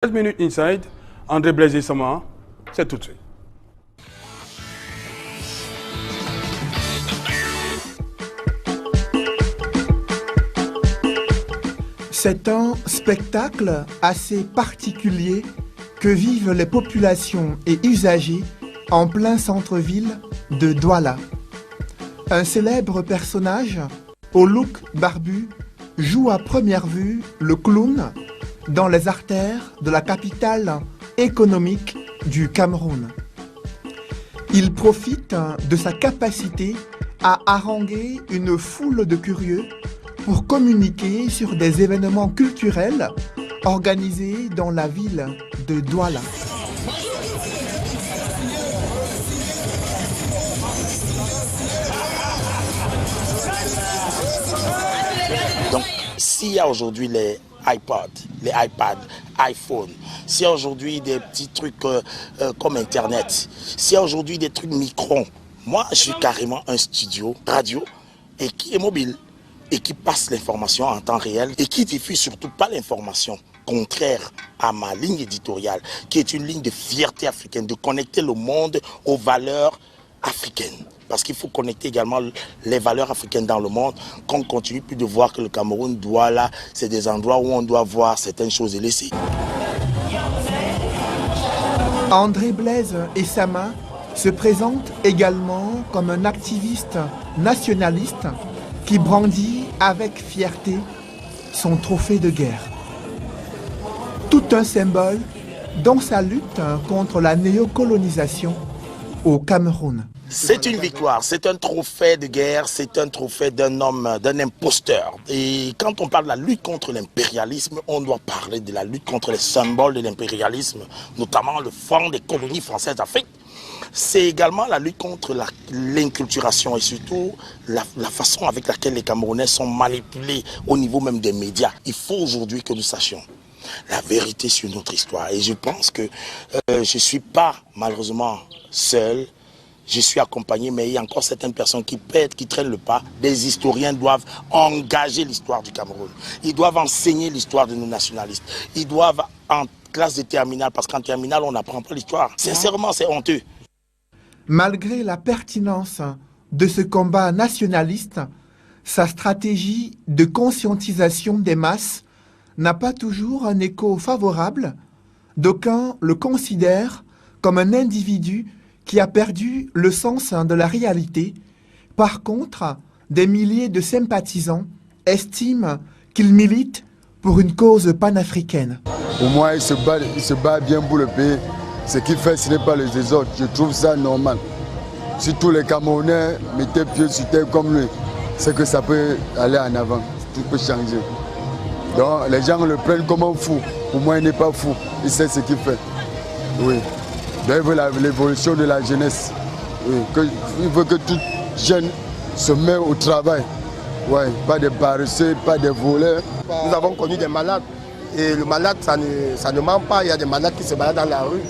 13 minutes inside, André Blaise et Sama, c'est tout de suite. C'est un spectacle assez particulier que vivent les populations et usagers en plein centre-ville de Douala. Un célèbre personnage, au look barbu, joue à première vue le clown dans les artères de la capitale économique du Cameroun. Il profite de sa capacité à haranguer une foule de curieux pour communiquer sur des événements culturels organisés dans la ville de Douala. Donc, s'il y a aujourd'hui les iPod, les iPads, iPhone, s'il y a aujourd'hui des petits trucs comme Internet, s'il y a aujourd'hui des trucs micro, moi je suis carrément un studio radio et qui est mobile et qui passe l'information en temps réel et qui diffuse surtout pas l'information contraire à ma ligne éditoriale, qui est une ligne de fierté africaine, de connecter le monde aux valeurs africaines. Parce qu'il faut connecter également les valeurs africaines dans le monde, qu'on continue plus de voir que le Cameroun doit là, c'est des endroits où on doit voir certaines choses et laisser. André Blaise et Sama se présentent également comme un activiste nationaliste qui brandit avec fierté son trophée de guerre. Tout un symbole dans sa lutte contre la néocolonisation au Cameroun. C'est une victoire, c'est un trophée de guerre, c'est un trophée d'un homme, d'un imposteur. Et quand on parle de la lutte contre l'impérialisme, on doit parler de la lutte contre les symboles de l'impérialisme, notamment le fond des colonies françaises d'Afrique. C'est également la lutte contre l'inculturation et surtout la façon avec laquelle les Camerounais sont manipulés au niveau même des médias. Il faut aujourd'hui que nous sachions la vérité sur notre histoire. Et je pense que je ne suis pas malheureusement seul. Je suis accompagné, mais il y a encore certaines personnes qui pètent, qui traînent le pas. Des historiens doivent engager l'histoire du Cameroun. Ils doivent enseigner l'histoire de nos nationalistes. Ils doivent en classe de terminale, parce qu'en terminale, on n'apprend pas l'histoire. Sincèrement, c'est honteux. Malgré la pertinence de ce combat nationaliste, sa stratégie de conscientisation des masses n'a pas toujours un écho favorable. D'aucuns le considèrent comme un individu qui a perdu le sens de la réalité. Par contre, des milliers de sympathisants estiment qu'il milite pour une cause panafricaine. Pour moi, il se bat bien pour le pays. Ce qu'il fait, ce n'est pas le désordre. Je trouve ça normal. Si tous les Camerounais mettaient pied sur terre comme lui, c'est que ça peut aller en avant. Tout peut changer. Donc les gens le prennent comme un fou. Pour moi, il n'est pas fou. Il sait ce qu'il fait. Oui. Il veut l'évolution de la jeunesse. Oui. Il veut que tout jeune se mette au travail. Ouais. Pas des paresseux, pas des voleurs. Nous avons connu des malades. Et le malade, ça ne ment pas. Il y a des malades qui se baladent dans la rue.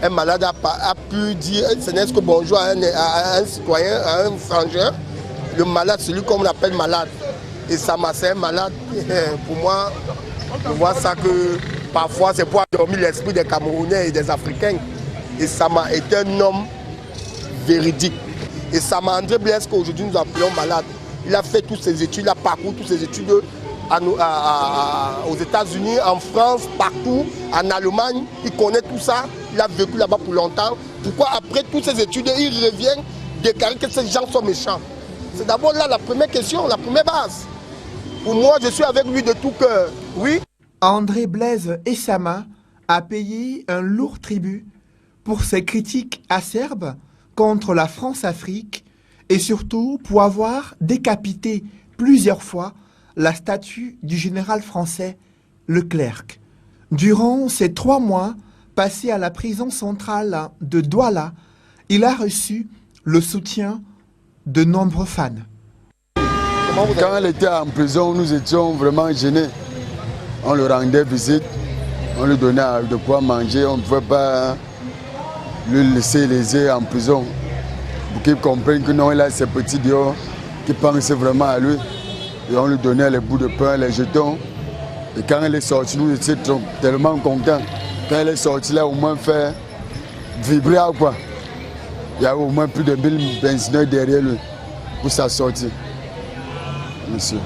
Un malade a pu dire ce n'est que bonjour à un citoyen, à un frangin. Le malade, celui qu'on appelle malade. Et ça m'a c'est un malade. Pour moi, je vois ça que parfois c'est pour endormir l'esprit des Camerounais et des Africains. Et ça m'a été un homme véridique. Et ça m'a André Blaise qu'aujourd'hui nous appelons malade. Il a fait toutes ses études, il a parcouru toutes ses études aux États-Unis, en France, partout, en Allemagne. Il connaît tout ça. Il a vécu là-bas pour longtemps. Pourquoi après toutes ces études, il revient déclarer que ces gens sont méchants? C'est d'abord là la première question, la première base. Pour moi, je suis avec lui de tout cœur. Oui. André Blaise et Sama a payé un lourd tribut pour ses critiques acerbes contre la France-Afrique et surtout pour avoir décapité plusieurs fois la statue du général français Leclerc. Durant ces 3 mois passés à la prison centrale de Douala, il a reçu le soutien de nombreux fans. Quand elle était en prison, nous étions vraiment gênés. On lui rendait visite, on lui donnait de quoi manger, on ne pouvait pas lui laisser les yeux en prison. Pour qu'il comprenne que non, il a ses petits dehors qui pensent vraiment à lui. Et on lui donnait les bouts de pain, les jetons. Et quand elle est sortie, nous étions tellement contents. Quand elle est sortie, là, au moins fait vibrer quoi. Il y a au moins plus de 1000 benzineurs derrière lui pour sa sortie. Monsieur.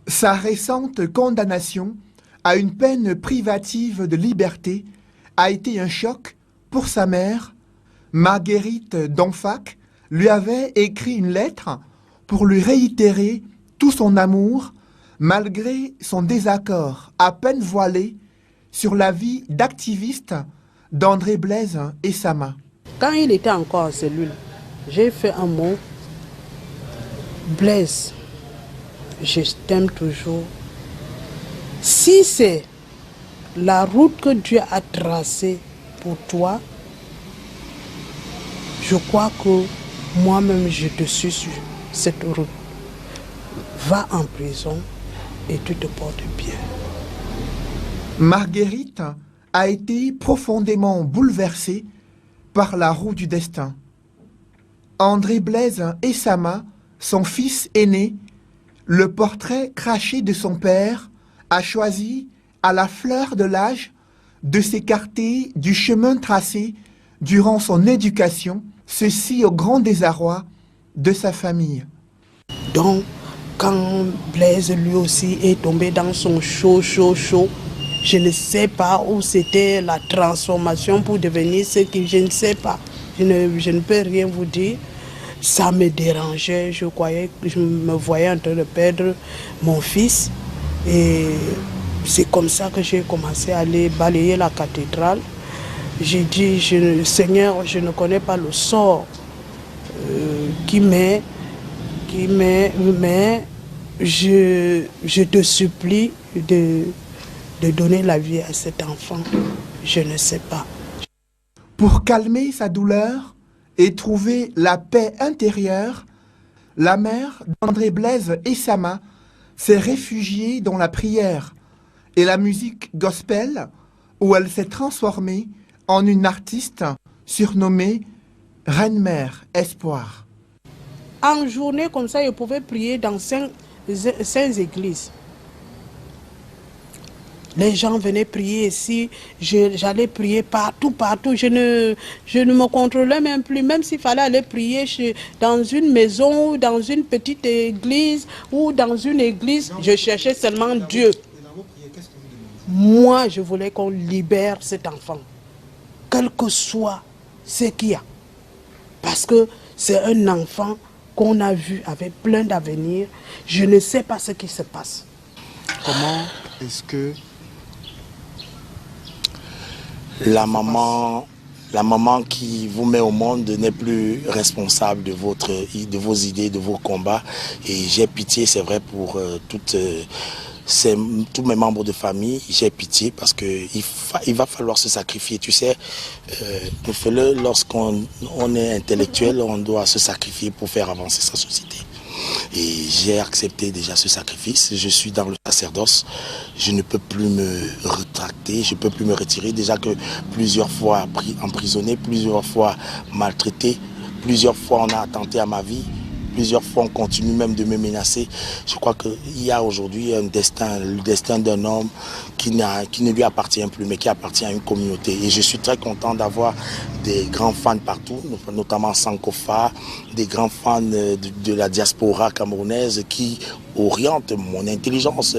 Sa récente condamnation à une peine privative de liberté a été un choc pour sa mère. Marguerite Donfac lui avait écrit une lettre pour lui réitérer tout son amour malgré son désaccord à peine voilé sur la vie d'activiste d'André Blaise Essama. Quand il était encore en cellule, j'ai fait un mot. Blaise, je t'aime toujours. Si c'est la route que Dieu a tracée pour toi, je crois que moi-même je te suis sur cette route. Va en prison et tu te portes bien. Marguerite a été profondément bouleversée par la roue du destin. André Blaise Essama, son fils aîné, le portrait craché de son père, a choisi, à la fleur de l'âge, de s'écarter du chemin tracé durant son éducation, ceci au grand désarroi de sa famille. Donc, quand Blaise lui aussi est tombé dans son chaud, je ne sais pas où c'était la transformation pour devenir ce qu'il, je ne sais pas. Je ne peux rien vous dire. Ça me dérangeait, je me voyais en train de perdre mon fils. Et c'est comme ça que j'ai commencé à aller balayer la cathédrale. J'ai dit, Seigneur, je ne connais pas le sort mais je te supplie de donner la vie à cet enfant. Je ne sais pas. Pour calmer sa douleur et trouver la paix intérieure, la mère d'André Blaise Essama s'est réfugiée dans la prière et la musique gospel, où elle s'est transformée en une artiste surnommée Reine-Mère Espoir. En journée comme ça, je pouvais prier dans 5 églises. Les gens venaient prier ici, j'allais prier partout. Je ne me contrôlais même plus, même s'il fallait aller prier dans une maison, ou dans une petite église, ou dans une église, je cherchais seulement Dieu. Moi, je voulais qu'on libère cet enfant, quel que soit ce qu'il y a. Parce que c'est un enfant qu'on a vu avec plein d'avenir. Je ne sais pas ce qui se passe. Comment est-ce que la maman qui vous met au monde n'est plus responsable de vos idées, de vos combats. Et j'ai pitié, c'est vrai, pour tous mes membres de famille. J'ai pitié parce qu'il va falloir se sacrifier. Tu sais, lorsqu'on est intellectuel, on doit se sacrifier pour faire avancer sa société. Et j'ai accepté déjà ce sacrifice. Je suis dans le sacerdoce. Je ne peux plus me rétracter, je ne peux plus me retirer. Déjà que plusieurs fois emprisonné, plusieurs fois maltraité, plusieurs fois on a attenté à ma vie, plusieurs fois on continue même de me menacer. Je crois qu'il y a aujourd'hui un destin, le destin d'un homme qui ne lui appartient plus, mais qui appartient à une communauté. Et je suis très content d'avoir des grands fans partout, notamment Sankofa, des grands fans de la diaspora camerounaise qui orientent mon intelligence.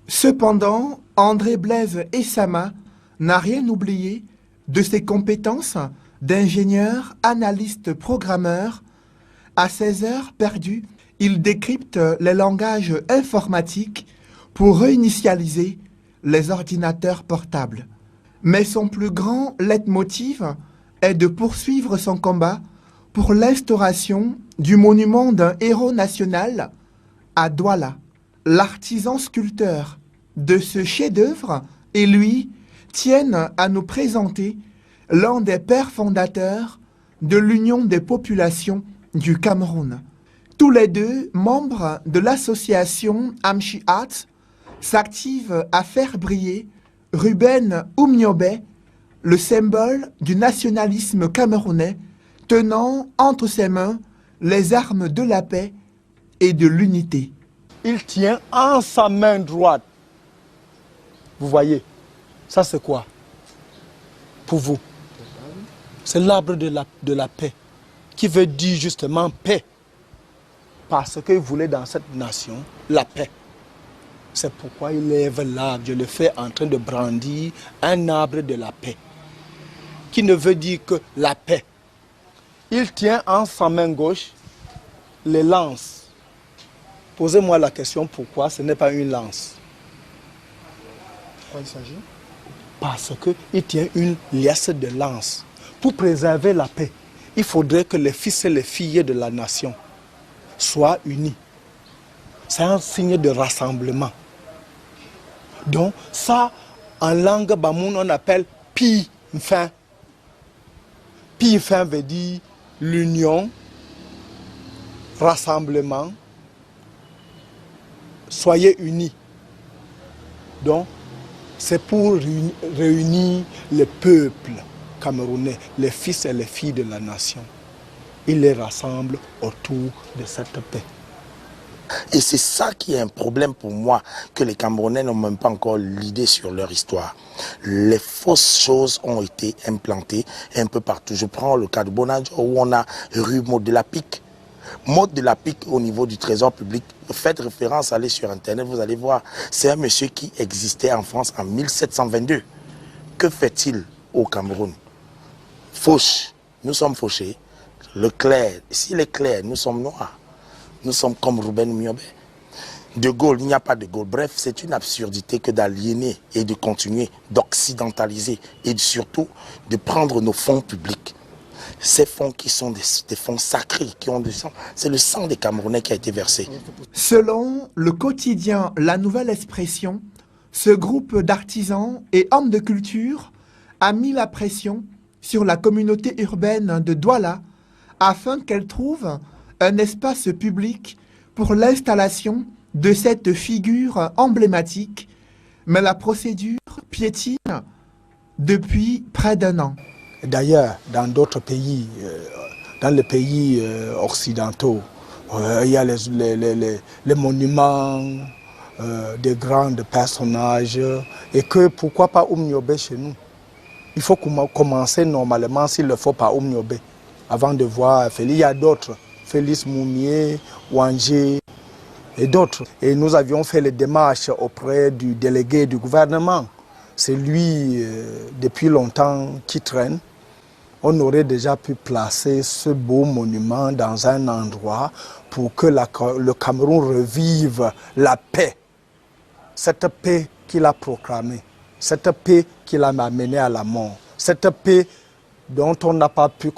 Cependant, André Blaise Essama n'a rien oublié de ses compétences d'ingénieur, analyste, programmeur. À 16 heures perdues, il décrypte les langages informatiques pour réinitialiser les ordinateurs portables. Mais son plus grand leitmotiv est de poursuivre son combat pour l'instauration du monument d'un héros national à Douala. L'artisan sculpteur de ce chef-d'œuvre et lui tiennent à nous présenter l'un des pères fondateurs de l'Union des populations du Cameroun. Tous les deux, membres de l'association Amchi Arts, s'activent à faire briller Ruben Oumniobé, le symbole du nationalisme camerounais, tenant entre ses mains les armes de la paix et de l'unité. il tient en sa main droite. Vous voyez, ça c'est quoi pour vous? C'est l'arbre de la paix, qui veut dire justement paix. Parce qu'il voulait dans cette nation la paix. C'est pourquoi il lève l'arbre, je le fais en train de brandir un arbre de la paix, qui ne veut dire que la paix. Il tient en sa main gauche les lances. Posez-moi la question, pourquoi ce n'est pas une lance? Quoi il s'agit? Parce qu'il tient une liasse de lances. Pour préserver la paix, il faudrait que les fils et les filles de la nation soient unis. C'est un signe de rassemblement. Donc ça, en langue bamoun, on appelle pi fin. Pi fin veut dire l'union, rassemblement, soyez unis. Donc, c'est pour réunir le peuple camerounais, les fils et les filles de la nation. Il les rassemble autour de cette paix. Et c'est ça qui est un problème pour moi, que les Camerounais n'ont même pas encore l'idée sur leur histoire. Les fausses choses ont été implantées un peu partout. Je prends le cas de Bonadjo, où on a rue Maud de la Pique. Maud de la Pique au niveau du trésor public. Faites référence, allez sur Internet, vous allez voir. C'est un monsieur qui existait en France en 1722. Que fait-il au Cameroun? Fauche, nous sommes fauchés. Le clair, s'il est clair, nous sommes noirs. Nous sommes comme Ruben Miobe. De Gaulle, il n'y a pas de Gaulle. Bref, c'est une absurdité que d'aliéner et de continuer, d'occidentaliser et surtout de prendre nos fonds publics. Ces fonds qui sont des fonds sacrés, qui ont du sang. C'est le sang des Camerounais qui a été versé. Selon le quotidien La Nouvelle Expression, ce groupe d'artisans et hommes de culture a mis la pression sur la communauté urbaine de Douala afin qu'elle trouve un espace public pour l'installation de cette figure emblématique, mais la procédure piétine depuis près d'1 an. D'ailleurs, dans d'autres pays, dans les pays occidentaux, il y a les monuments des grands personnages, et que pourquoi pas Oumniobé chez nous? Il faut commencer normalement, s'il le faut, par Oumniobé, avant de voir Félix. Il y a d'autres. Félix Moumié, Wangé et d'autres. Et nous avions fait les démarches auprès du délégué du gouvernement. C'est lui, depuis longtemps, qui traîne. On aurait déjà pu placer ce beau monument dans un endroit pour que le Cameroun revive la paix. Cette paix qu'il a proclamée, cette paix qu'il a amenée à la mort, cette paix dont on n'a pas pu